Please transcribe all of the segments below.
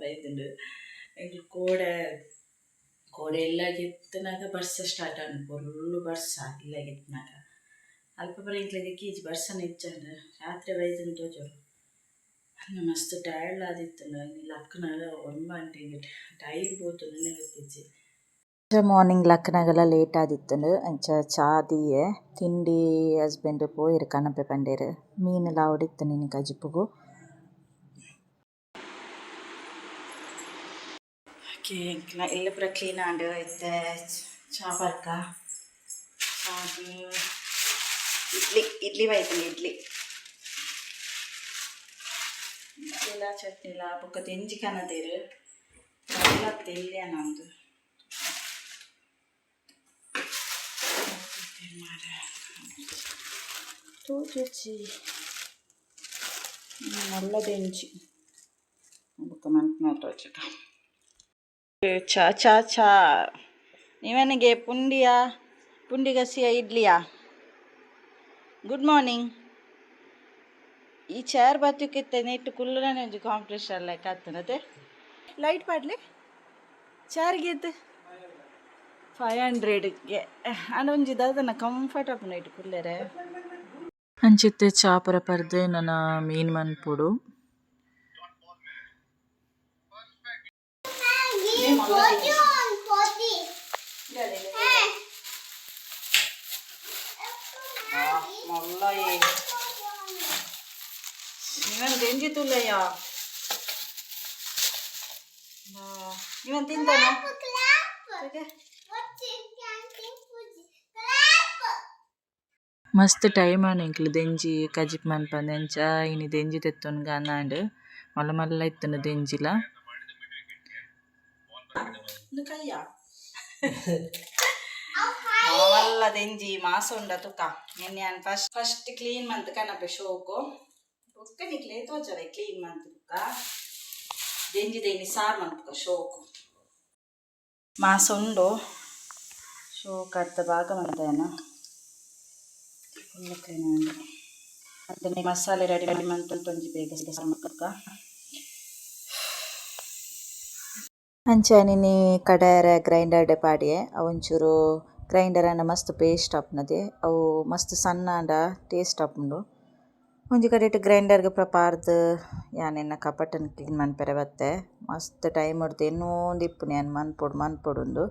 ಬೈದುಂಡು ಎಂಕ್ಲು ಕೋಡೆ ಎಲ್ಲ ಗೆತ್ತನಾಗ ಬರ್ಸ ಸ್ಟಾರ್ಟ್ ಆಂಡು ಫುಲ್ಲು ಬರ್ಸ ಇಲ್ಲ ಗೆತ್ತನಾಗ ಅಲ್ಪ ಬರ ಇಂಕ್ಲೆಗೆ ಕೀಜಿ ಬರ್ಸನ ಇಚ್ಚಂಡ ರಾತ್ರಿ ಬೈದುಂಡು ತೋಜೋರು ಮಸ್ತ್ ಟಯರ್ಡ್ ಆದಿತ್ತು ಲಕ್ಕನಾಗ 1 ಗಂಟೆಗೆ ಟೈಮ್ ಹೋತು ನನಗೆ ಗೊತ್ತಿಜ್ಜಿ ಮಾರ್ನಿಂಗ್ ಲಕ್ಕನಾಗೆಲ್ಲ ಲೇಟ್ ಆದಿತ್ತಂಡು ಅಂಚ ಚಾ ದಿಯೆ ತಿಂಡಿ ಹಸ್ಬೆಂಡ್ ಪೋಯಿರು ಕಣಪೆ ಪಂಡೇರು ಮೀನೆಲ್ಲ ಆವಡಿತ್ತು ನೀನು ಕಜಿಪ್ಪುಗು ಓಕೆ ಎಲ್ಲ ಪೂರ ಕ್ಲೀನ್ ಆಂಡು ಇತ್ತೆ ಚಾ ಬರ್ಕ ಚಾಗಿ ಇಡ್ಲಿ ಬೈತಂಡು ಇಡ್ಲಿ ಎಲ್ಲ ಚಟ್ನಿಲ ಬೊಕ್ಕ ತೆಂಜಿ ಕನದೇರು ಎಲ್ಲ ತೆಲ್ಯ ನಮ್ಮದು ತೋಜಿ ನಲ್ಲದೆಂಜಿ ಬೊಕ್ಕ ಮಂತ್ನ ತೋಜಕ ಚಾ ಚಾ ಚಾ ಇವನಿಗೆ ಪುಂಡಿ ಗಸಿಯ ಇಡ್ಲಿಯಾ ಗುಡ್ ಮಾರ್ನಿಂಗ್ ಈ ಚೇರ್ ಬತ್ತಕ್ಕಿತ್ತೆ ನೆಟ್ಟು ಕುಲ್ಲನೇ ಒಂಜಿ ಕಾಂಪಿಟೇಷನ್ ಲೆಕ್ಕ ಆಗ್ತದೆ ಲೈಟ್ ಪಾಡ್ಲಿ ಚೇರ್ಗೆ ಎದ್ದು 500ಗೆ ಅಂಡ್ ಒಂಜಿ ದಾದನ ಕಂಫರ್ಟಬಲ್ ನೈಟ್ ಕುಲ್ಲೆರೆ ಅಂಚಿತ್ತೆ ಚಾಪರ ಪರ್ದು ನನ್ನ ಮೀನು ಮನ್ಪುಡು ಇವನ್ ತೆಂಜಿ ತುಲ್ಲಯ್ಯ ಇವನ್ ತಿಂತಾನ ಮಸ್ತ್ ಟೈಮ್ ಆನ ಇಂಕ್ಲು ದೆಂಜಿ ಕಜಿಪ್ ಮನ್ಪಂದೆ ಅಂಚ ಇನಿ ದೆಂಜಿ ತೆತ್ತೊನ್ಗ ಅನ್ನಾಂಡ್ ಮಲ್ಲ ಮಲ್ಲ ಇತ್ತುಂಡು ದೆಂಜಿಲ ಕಯ್ಯ ಮಲ್ಲ ದೆಂಜಿ ಮಾಸ ಉಂಡ ತುಕ ನಿನ್ನೆ ಫಸ್ಟ್ ಕ್ಲೀನ್ ಮಂತ್ ಕನಪೆ ಶೋಕು ಬೊಕ್ಕ ನಿಕ್ಲೆ ತೋಜರೆ ಕ್ಲೀನ್ ಮಂತ್ ಬುಕ್ಕ ದೆಂಜಿ ದೇನಿ ಸಾರ್ ಮಂತ್ಕ ಶೋಕು ಮಾಸ ಉಂಡು ಶೋಕ್ ಅರ್ಧ ಭಾಗ ಮಂತೇನ ಫುಲ್ ಕ್ಲೀನ್ ಉಂಡು ಅದನ್ನೇ ಮಸಾಲೆ ರೆಡಿ ಮಂತ್ ಒಂಜಿ ಬೇಗ ಸಾರ್ ಮಂತ್ಕ ಅಂಚ ನಿನ್ನೆ ಕಡಾಯರೆ ಗ್ರೈಂಡರ್ ಪಾಡಿಯೆ ಅವೊಂಚೂರು ಗ್ರೈಂಡರ್ ಆಂಡ ಮಸ್ತ್ ಪೇಸ್ಟ್ ಆಪುನದೆ ಅವು ಮಸ್ತ್ ಸಣ್ಣ ಆಂಡ ಟೇಸ್ಟ್ ಆಪುಂಡು ಒಂಜಿ ಕಡೆಟ್ ಗ್ರೈಂಡರ್ಗೆ ಪಾರ್ದ್ ಯಾನೆನ್ನ ಕಪಟನ್ ಕ್ಲೀನ್ ಮನ್ಪೆರೆ ಬತ್ತೆ ಮಸ್ತ್ ಟೈಮ್ ಹೊಡ್ದು ಇನ್ನೊಂದು ಇಪ್ಪುನು ಯಾನ್ ಮನ್ಪೊಡುಂದು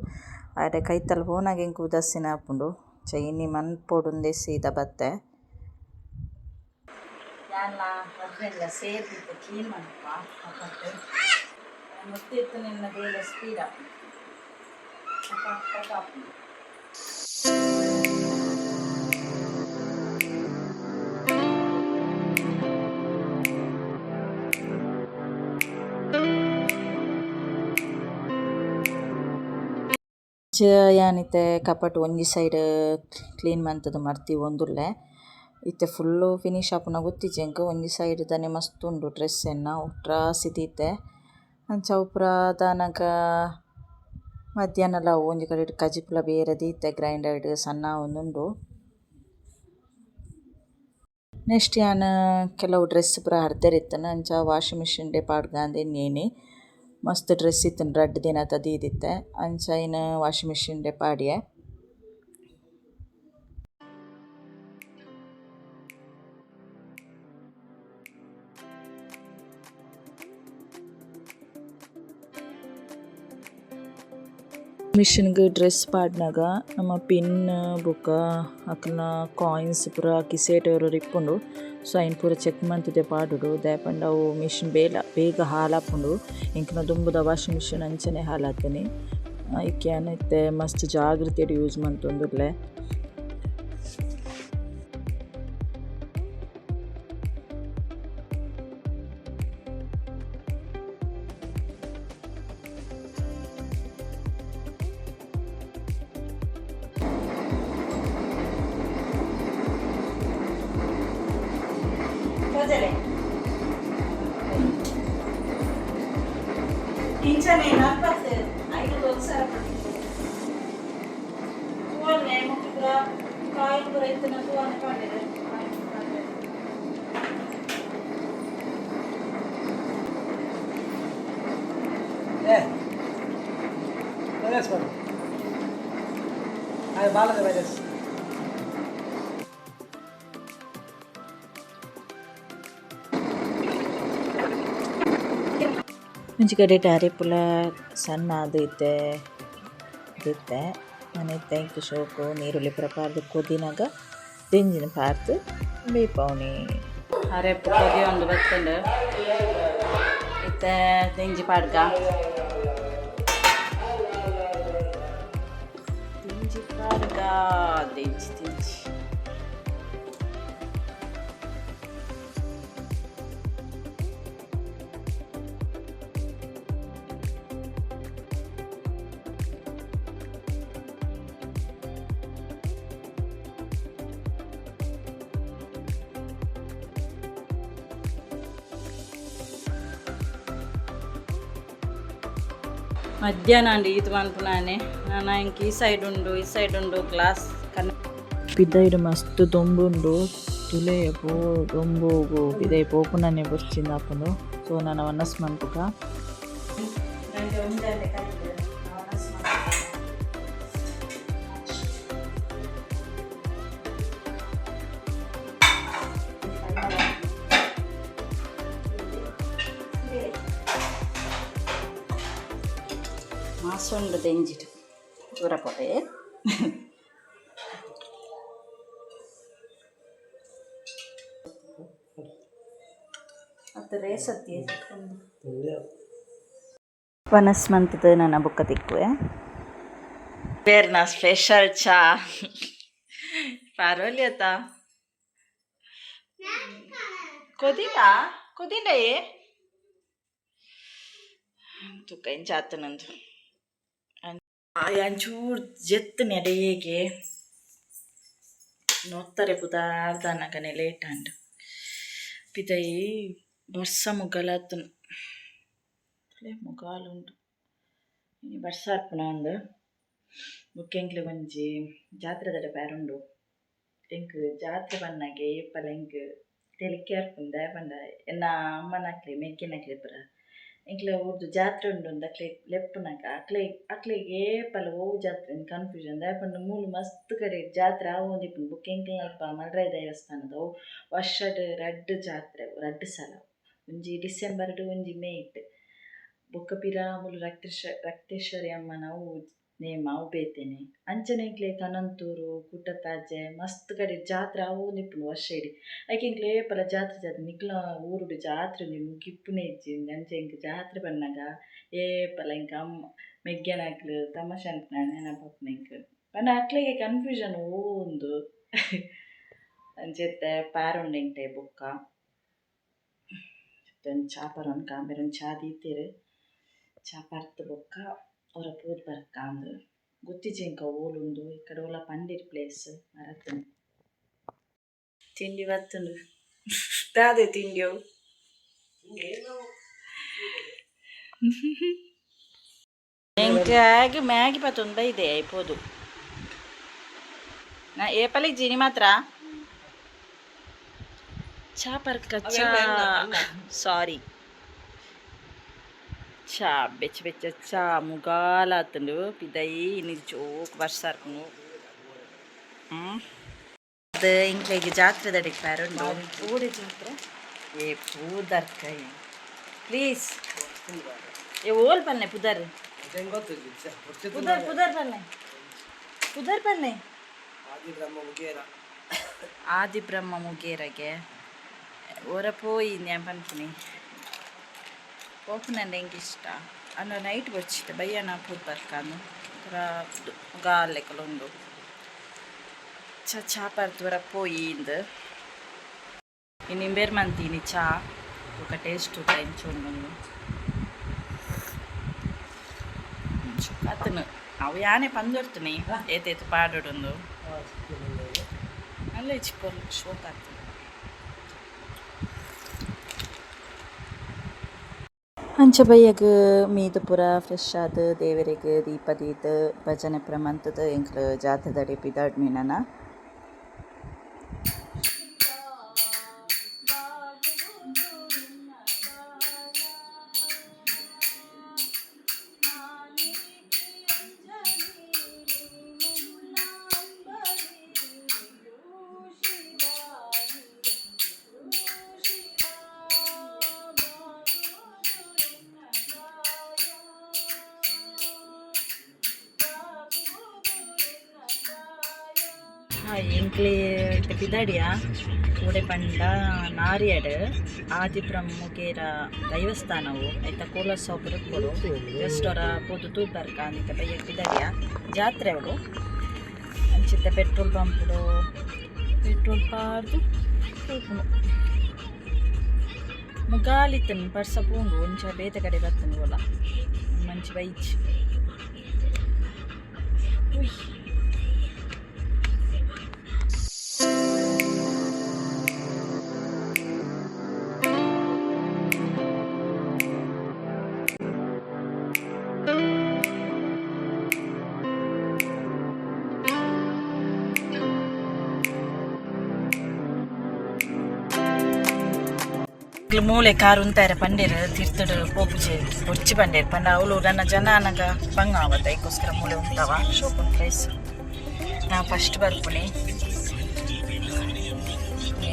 ಆಡೆ ಕೈತಲ್ ಪೋನಾಗ ಎಂಕು ದಸ್ಸಿನ ಆಪುಂಡು ಚೈನಿ ಮನ್ಪೊಡುಂದೆ ಸೀದ ಬತ್ತೆ ಯಾನ್ಲ ಹಸ್ಬೆಂಡ್ಲ ಸೇರ್ದಿತ್ತು ಕ್ಲೀನ್ ಮನ್ಪ ಕಪಟ್ ಗೊತ್ತಿತ್ತು ನಿನ್ನ ಬೇಗ ಸ್ಪೀಡ್ ಆಪುಂಡು ಯಾನಿತ್ತೆ ಕಪಟ್ ಒಂಜಿ ಸೈಡ್ ಕ್ಲೀನ್ ಮಂತದ್ದು ಮರ್ತಿ ಒಂದುಲ್ಲೆ ಇತ್ತೆ ಫುಲ್ಲು ಫಿನಿಶ್ ಆಪುನ ಗೊತ್ತಿಜ್ಜೆಂಕ್ ಒಂಜಿ ಸೈಡ್ ದನೆ ಮಸ್ತ್ ಉಂಡು ಡ್ರೆಸ್ ಎನ್ನ ಒಟ್ರಾಸಿ ದೀತೆ ಅಂಚ ಉಪ್ರ ದಾನಗ ಮಧ್ಯಾಹ್ನಲ ಒಂಜಿ ಕಡೆ ಕಜಿಪ್ಲ ಬೇರೆ ದೀತೆ ಗ್ರೈಂಡರ್ಡ್ ಸಣ್ಣ ಒಂದುಂಡು ನೆಕ್ಸ್ಟ್ ಯಾನ್ ಕೆಲವು ಡ್ರೆಸ್ ಪೂರ ಹರ್ದೆರಿತ್ತನ ಅಂಚ ವಾಷಿಂಗ್ ಮಿಷಿನ್ ಡೆ ಪಾಡ್ಗಾಂದೆ ನೇನೆ ಮಸ್ತ್ ಡ್ರೆಸ್ ಇತ್ತನ ರಡ್ಡ್ ದಿನತ ದೀದಿತ್ತೆ ಅಂಚ ಇನ್ ವಾಷಿಂಗ್ ಮಿಷಿನ್ ಡೆ ಪಾಡಿಯೆ ಮಿಷಿನ್ಗೆ ಡ್ರೆಸ್ ಪಾಡ್ನಾಗ ನಮ್ಮ ಪಿನ್ ಬೊಕ ಅಕ್ಲ್ನ ಕಾಯಿನ್ಸ್ ಪೂರ ಕಿಸೇಟರ್ ಇಪ್ಪುಂಡು ಸೊ ಅಯ್ನ ಪೂರ ಚೆಕ್ ಮಂತುದೆ ಪಾಡುಡು ದಾಯಪಂಡ ಅವು ಮಿಷಿನ್ ಬೇಗ ಹಾಲಾಪುಂಡು ಎಂಕ್ನ ದುಂಬುದ ವಾಷಿಂಗ್ ಮಿಷಿನ್ ಅಂಚನೆ ಹಾಲಾತನಿ ಇಕ್ಯಾನ್ ಇತ್ತೆ ಮಸ್ತ್ ಜಾಗ್ರತೆಡ್ ಯೂಸ್ ಮಂತೊಂದುಲ್ಲೆ ಇಂಚನೆ 45 ವರ್ಷ ತೂವನೆ ಮುಖಪುರ ಕಾಯಿ ಪುರ ಇತ್ತನ ತೂವನೆ ಪಾಡಿದೆ వైరస్ పడు అది బాలది వైరస్ ಮುಂಚಿಕಡೆ ಟಾರಿಪುಲ ಸಣ್ಣ ಅದು ಇತ್ತೆ ಇತ್ತೆ ಮನೆ ತೆಂಕು ಶೋಕು ನೀರುಳ್ಳಿ ಪ್ರಪಾರ್ದು ಕುದಿನಾಗ ತೆಂಜಿನ ಪಾರ್ದು ಬೇಪವನಿ ಅರೆಪ್ಪು ಕೊದಿ ಒಂದು ಬತ್ತಂಡು ಇತ್ತೆ ತೆಂಜಿ ಪಾಡ್ಗ ತೆಂಜಿ ಪಾಡ್ಗ ತೆಂಜಿ ತೆಂಜಿ ಮಧ್ಯಾಹ್ನ ಅಂಡಿ ಇದು ಮನ್ಪುನಾನೆ ನಾನು ಇಂಕ ಈ ಸೈಡ್ ಉಂಡು ಗ್ಲಾಸ್ ಕನ್ನ ಪಿದೈಡು ಮಸ್ತ್ ದೊಂಬುಂಡು ತುಲೆ ಪೋ ದೊಂಬುಗು ಪಿದೈ ಪೋಪುನನೆ ಬುರ್ಚಿಂದಾಪುಂಡು ಸೊ ನಾನು ವನಸ್ ಮನ್ಪುಗ ಮಾಸೊಂಡು ತೆಂಜಿಟ್ಟು ದೂರ ಪೊಡೆ ಅದು ರೇಸತ್ತಿ ವನಸ್ ಮಂತದ ನನ್ನ ಬುಕ್ಕ ತಿಕ್ಕುವೆ ಬೇರ್ನ ಸ್ಪೆಷಲ್ ಚಾ ಪರವಾಗಿಲ್ಲ ಕುದಿಂಡೇ ತುಕ್ಕ ಇಂಚ ಆತು ನಂದು ಒಂಚೂರು ಜೆತ್ತು ನೆಡೆಯೇಗೆ ನೋಡ್ತಾರೆ ಪುದಾರ್ದನಕನೆ ಲೇಟ್ ಅಂಡು ಪಿದೈ ಬರ್ಸ ಮುಗಲಾತನು ಮುಗಾಲುಂಡು ಇನ್ನು ಬರ್ಸ ಅರ್ಪಣ ಒಂದು ಮುಖ್ಯಂಕ್ಲೆ ಒಂಜಿ ಜಾತ್ರೆ ದಡ ಪ್ಯಾರುಂಡು ಎಂಕ್ ಜಾತ್ರೆ ಬನ್ನಾಗೆ ಏಪಲ ಎಂಕ್ ತೆಲಿಕೆ ಅರ್ಪುಂದ ಪಂಡ ಎನ್ನ ಅಮ್ಮನಕ್ಲೆ ಮೆಗ್ಗಿನಕ್ಲೆ ಪುರ ಎಂಕ್ಲೆ ಊರ್ದು ಜಾತ್ರೆ ಉಂಡು ಅಕ್ಲೆ ಲೆಪ್ಪುನಕ ಅಕ್ಲೆಗೆ ಏಪಲ ಓ ಜಾತ್ರೆ ಕನ್ಫ್ಯೂಷನ್ ದಾಯಪಂಡ ಮೂಲು ಮಸ್ತ್ ಕಡೆ ಜಾತ್ರೆ ಆವೊಂದಿಪ್ಪುಂಡು ಬುಕ್ ಎಂಕ್ಲೆ ಅಲ್ಪ ಮಲ್ರಾಯ ದೇವಸ್ಥಾನದ ಅವು ವರ್ಷಡ್ ರಡ್ಡ್ ಜಾತ್ರೆ ರಡ್ಡ್ ಸಲ ಒಂಜಿ ಡಿಸೆಂಬರ್ಡು ಒಂಜಿ ಮೇ ಇಟ್ಟು ಬೊಕ್ಕ ಪಿರಾಮುಲು ರಕ್ತೇಶ್ವರಿ ಅಮ್ಮನ ಅವು ನೇಮ ಅವು ಬೇತೇನೆ ಅಂಚನೆಗ್ಲೆ ಕನಂತೂರು ಕುಟ್ಟತಾಜೆ ಮಸ್ತ್ ಕಡೆ ಜಾತ್ರೆ ಆವೊಂದಿಪ್ಪುಂಡು ವರ್ಷ ಇಡಿ ಐಕೆ ಎಂಕ್ಲೆ ಏಪಲ ಜಾತ್ರೆ ನಿಕ್ಲ ಊರುಡು ಜಾತ್ರೆ ಮುಗಿಪ್ಪುನೆ ಇಜ್ಜಿಂದು ಅಂಚೆ ಎಂಕ್ ಜಾತ್ರೆ ಬನ್ನಾಗ ಏಪಲ ಎಂಕ ಅಮ್ಮ ಮೆಗ್ಗೆನಕ್ಲು ತಮಾಷೆ ಅನ್ಪುನ ನೆನಪಪ್ಪುನ ಎಂಕ್ ಪಂಡ ಅಕ್ಲೆಗೆ ಕನ್ಫ್ಯೂಷನ್ ಓಂದು ಅಂಚೆತ್ತೆ ಪಾರುಂಡು ಎಂಕ್ಲೆ ಬೊಕ್ಕ ಒಂದು ಚಾ ಪರೊಂದು ಕಾಂಬೇರೆ ಒಂದು ಚಾ ದೀತೆರು ಚಾ ಪರ್ತು ಬೊಕ್ಕ ಅವರ ಪೂರ್ ಬರ್ಕ ಅಂದು ಗೊತ್ತಿಜ್ಜೆಂಕ ಓಲುಂಡು ಈ ಕಡೆ ಓಲ ಪಂಡಿರ್ ಪ್ಲೇಸ್ ಮರತನು ತಿಂಡಿ ಬತ್ತುಂಡು ತಾದೆ ತಿಂಡಿಯವು ಎಂಕಾಗಿ ಮ್ಯಾಗಿ ಪತ್ತೊಂದು ಬೈದೆ ಐಪೋದು ನಾ ಏಪಲಿಗೆ ಜಿನಿ ಮಾತ್ರ ಚಾ ಪರ್ಕ ಚಾ ಸಾರಿ ಚಾ ಬೆಚ್ಚ ಚಾ ಮುಗಾಲಾತುಂಡು ಪಿದೈ ಇನ್ನು ಜೋಕ್ ಬರ್ಸಾರ್ಪುನು ಅದು ಇಂಕ್ಲೆಗೆ ಜಾತ್ರೆ ದಡಿಗೆ ಪ್ಯಾರುಂಡು ಪೂಡೆ ಜಾತ್ರೆ ಏ ಪೂದರ್ಕ ಪ್ಲೀಸ್ ಏ ಓಲ್ ಪಲ್ಲೆ ಪುದರ್ ಪುದರ್ ಪಲ್ಲೆ ಆದಿ ಬ್ರಹ್ಮ ಮುಗೇರಗೆ ಓರ ಪೋಯಿ ನಾನು ಪನ್ಪುನಿ ಪೋಪುನಂಡೆ ಹೆಂಗೆ ಇಷ್ಟ ಅನ್ನ ನೈಟ್ ಬಚ್ಚಿತ್ತೆ ಬಯ್ಯನ ಪೂರ್ ಬರ್ಕಾನು ಗಾಲ್ ಲೆಕ್ಕಲುಂಡು ಚಾ ಪರ್ತು ಪೋಯಿ ಇಂದು ಇನ್ನು ಇಂಬೇರ್ ಮಂತೀನಿ ಚಾ ఒక టేస్ట్ పెంచుండు ಅತನು ಅವು ಯಾನೆ ಪಂದೊರ್ತುನಿ ಏತೇತು ಪಾಡೊಂದು ಅಲ್ಲೇ ಚಿಕ್ಕೋರು ಶೋಕ್ ಆಗ್ತದೆ. ಅಂಚ ಬಯ್ಯಗ್ ಮೀದು ಪೂರ ಫ್ರೆಶ್ ಆದ್ ದೇವರಿಗೆ ದೀಪ ದೀದ್ ಭಜನೆ ಪೂರ ಮಂತದ ಎಂಕ್ಲು ಜಾತ್ರೆದಡಿ ಪಿದಾಡ್ ಮೀನನ ಎಂಕ್ಲೆ ಪಿದಾಡಿಯ ಕೂಡೆ ಪಂಡ ನಾರಿಯಡ್ ಆದಿಬ್ರಹ್ಮಗೇರ ದೈವಸ್ಥಾನವು ಐತ ಕೋಲಸೊಬ್ಬರು ಕೊಡು ಜಸ್ಟ್ ಅವರ ಪೋದು ತೂಪರ್ಕ ಅಂತ ಬಯ್ಯ ಪಿದಾಡಿಯ ಜಾತ್ರೆ ಅವಳು ಅಂಚಿತ್ತ ಪೆಟ್ರೋಲ್ ಪಂಪ್ಡು ಪೆಟ್ರೋಲ್ ಪಾರ್ದು ತೂಪುನು ಮುಗಾಲಿತ್ತನು ಪರ್ಸ ಪೂಂಡು ಒಂಚ ಬೇತೆ ಕಡೆ ಬರ್ತನು ಬೋಲ ಮಂಚಿ ಬೈಚ್ ಮೂಲೆ ಕಾರು ಉಂತಾರೆ ಪಂಡೇರು ತಿರ್ತಡು ಪೋಪುಜೆ ಬೊಚ್ಚಿ ಪಂಡೇರು ಪಂಡ ಅವಳು ನನ್ನ ಜನ ನನಗ ಬಂಗ ಆವತ್ತ ಅದಕ್ಕೋಸ್ಕರ ಮೂಲೆ ಉಂಟಾವ ಶೋಪನ್ ಪ್ರೈಸ್ ನಾ ಫಸ್ಟ್ ಬರ್ಪುಣಿ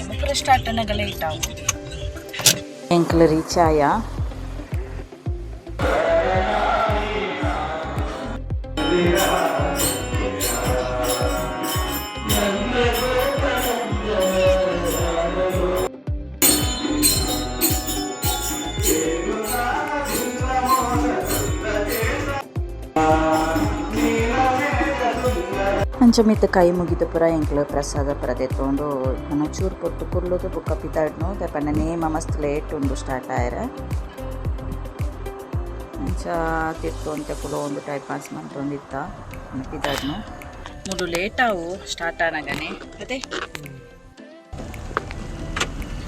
ಮುಕ್ಕರ ಸ್ಟಾರ್ಟ್ ಅನ್ನಗ ಲೇಟ್ ಆವು ಎಂಕ್ಲು ರೀಚ್ ಆಯ ಅಂಚಮಿತ್ತ ಕೈ ಮುಗಿದು ಪುರ ಎಂಕ್ಲು ಪ್ರಸಾದ ಪುರ ತೆತ್ತೊಂಡು ನನ್ನ ಚೂರು ಪೊಟ್ಟು ಕುರ್ಲುದು ಬುಕ್ಕ ಪಿತಾಡ್ನು ಪಂಡ ನೇಮ ಮಸ್ತ್ ಲೇಟ್ ಉಂಡು ಸ್ಟಾರ್ಟ್ ಆಯ್ರ ಅಂಚ ತಿತ್ತು ಅಂತ ಕುಲೋ ಒಂದು ಟೈಮ್ ಪಾಸ್ ಮಾಡ್ತೊಂದಿತ್ತ ಪಿತಾಡ್ನು ಮೂರು ಲೇಟ್ ಆವು ಸ್ಟಾರ್ಟ್ ಆನಾಗನೆ ಅದೇ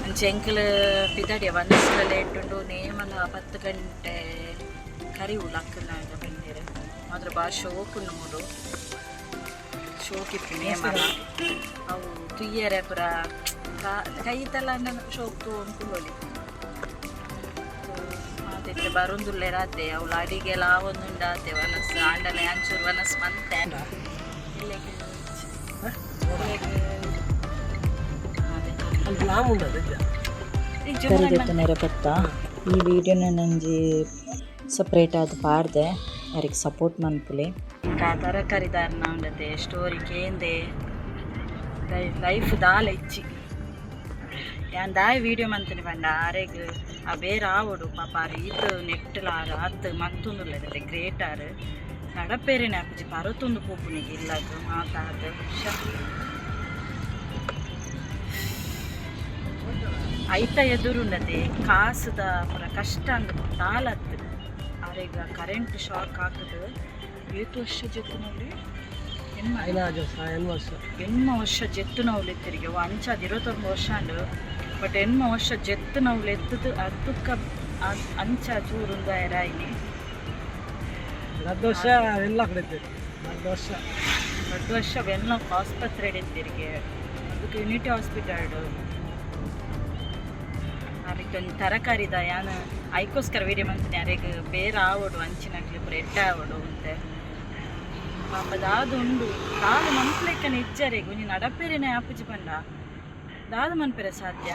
ಅಂಚೆ ಎಂಕಲ್ ಪಿದಾಡಿಯ ಒಂದ್ಸಲ ಲೇಟ್ ಉಂಡು ನೇಮಲ 10 ಗಂಟೆ ಕರಿವು ಲಕ್ಕನಾಗ ಬಂದಿರ ಮಾತ್ರ ಭಾಷೆ ಹೋಗುಂಡು ಮೂರು ಶೋಕಿತ್ತು ನೇಮಲ ಅವು ತುಯ್ಯರೆ ಪುರ ಕೈತಲ್ಲ ಶೋಕು ಅಂದ್ಕೊಳ್ಳಿ ಮಾತಿತ್ತು ಬರೊಂದುಲ್ಲೆ ರಾತೆ ಅವಳು ಅಡಿಗೆಲ್ಲ ಒಂದುಂಡಾತೆ ವನಸ್ ಆಂಡಲೆ ಅಂಚೂರು ವನಸ್ ಮಂತೆ ಕರಿದೆತ್ತನೇರ ಪತ್ತ ಈ ವಿಡಿಯೋನ ನಂಜಿ ಸಪ್ರೇಟ್ ಆದ ಪಾಡ್ದೆ ಯಾರಿಗೆ ಸಪೋರ್ಟ್ ಮನ್ಪುಲೆ ತರಕಾರಿದಾರನ ಉಂಡತೆ ಸ್ಟೋರಿ ಕೇಂದೆ ಲೈಫ್ ದಾಲ ಇಚ್ಚಿ ಯಾನ್ ದಾಯ ವಿಡಿಯೋ ಮಂತನಿ ಪಂಡ ಆರೆಗ್ ಆ ಬೇರೆ ಆವಡು ಪಾಪ ಇದು ನೆಟ್ಟಲಾರ ಅತ್ತು ಮತ್ತೊಂದುಲ್ಲದೆ ಗ್ರೇಟ್ ಆರು ನಡಪೇರೆನೆ ಅಪ್ಪಜಿ ಪರತೊಂದು ಪೋಪುನಿಗೆ ಇಲ್ಲದು ಮಾತಾಡು ಐತ ಎದುರುಂಡದೆ ಕಾಸುದ ಪುರ ಕಷ್ಟ ಅಂದ ತಾಲತ್ತು ಆರೆಗ ಕರೆಂಟ್ ಶಾಕ್ ಹಾಕದು 8 ವರ್ಷ ಜೆತ್ತುನವ್ಲಿ ಎಣ್ಮ ವರ್ಷ ಜೆತ್ತುನವ್ಲು ಎತ್ತರಿಗೆ ಅಂಚಾದ 21 ವರ್ಷ ಅಂಡು ಬಟ್ ಎಣ್ಮ ವರ್ಷ ಜೆತ್ತುನವ್ಲು ಎತ್ತದು ಅದಕ್ಕ ಅಂಚ ಚೂರುಂದ ಎರಾಯಿನಿ ದೊಡ್ಡ ವರ್ಷ ವೆಲ್ಲ ಆಸ್ಪತ್ರೆ ಎತ್ತಿರಿಗೆ ಅದಕ್ಕೆ ಯೂನಿಟಿ ಹಾಸ್ಪಿಟಲ್ ಅದಕ್ಕೆ ಒಂದು ತರಕಾರಿದ ಯಾನು ಐಕೋಸ್ಕರ ವೀಡಿಯೋ ಮಾಡ್ತೀನಿ ಯಾರಿಗೆ ಬೇರೆ ಆವಡು ಅಂಚಿನಕ್ಲಿ ಪುರ ಎಡ್ಡ ಆವಡು ಅಂತೆ ಪಾಪ ದಾದು ಉಂಡು ದಾದು ಮನ್ಪಲೆಕ್ಕನೆ ಇಜ್ಜಾರೆಗೆ ಒಂಜಿ ನಡಪೇರೆನೆ ಆಪುಜಿ ಪಂಡ ದಾದು ಮನ್ಪೆರೆ ಸಾಧ್ಯ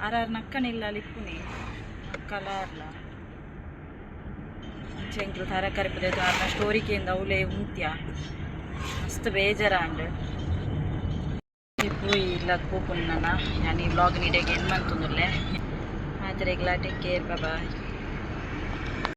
ಆರಾರು ನಕ್ಕನಿಲ್ಲ ಲಿಪ್ಪುನಿ ನಕ್ಕಲಾರ್ಲ ಅಂಚೆಂಕ್ಲು ತರಕಾರಿ ಪುದ ಆರ್ನ ಸ್ಟೋರಿಕೆಯಿಂದ ಅವಲೇ ಉಂತ್ಯ ಮಸ್ತ್ ಬೇಜಾರಾಂಡ್ ಪೋಯಿ ಇಲ್ಲದ ಪೋಪುನ್ ನಾನು ಈ ವ್ಲಾಗ್ ನೀಡಿಗೆ ಏನು ಮಂತುಂದುಲ್ಲೆ ಆಯ್ತು ರೆಗ್ಯುಲರ್ ಟೇಕ್ ಕೇರ್ ಬಾಯ್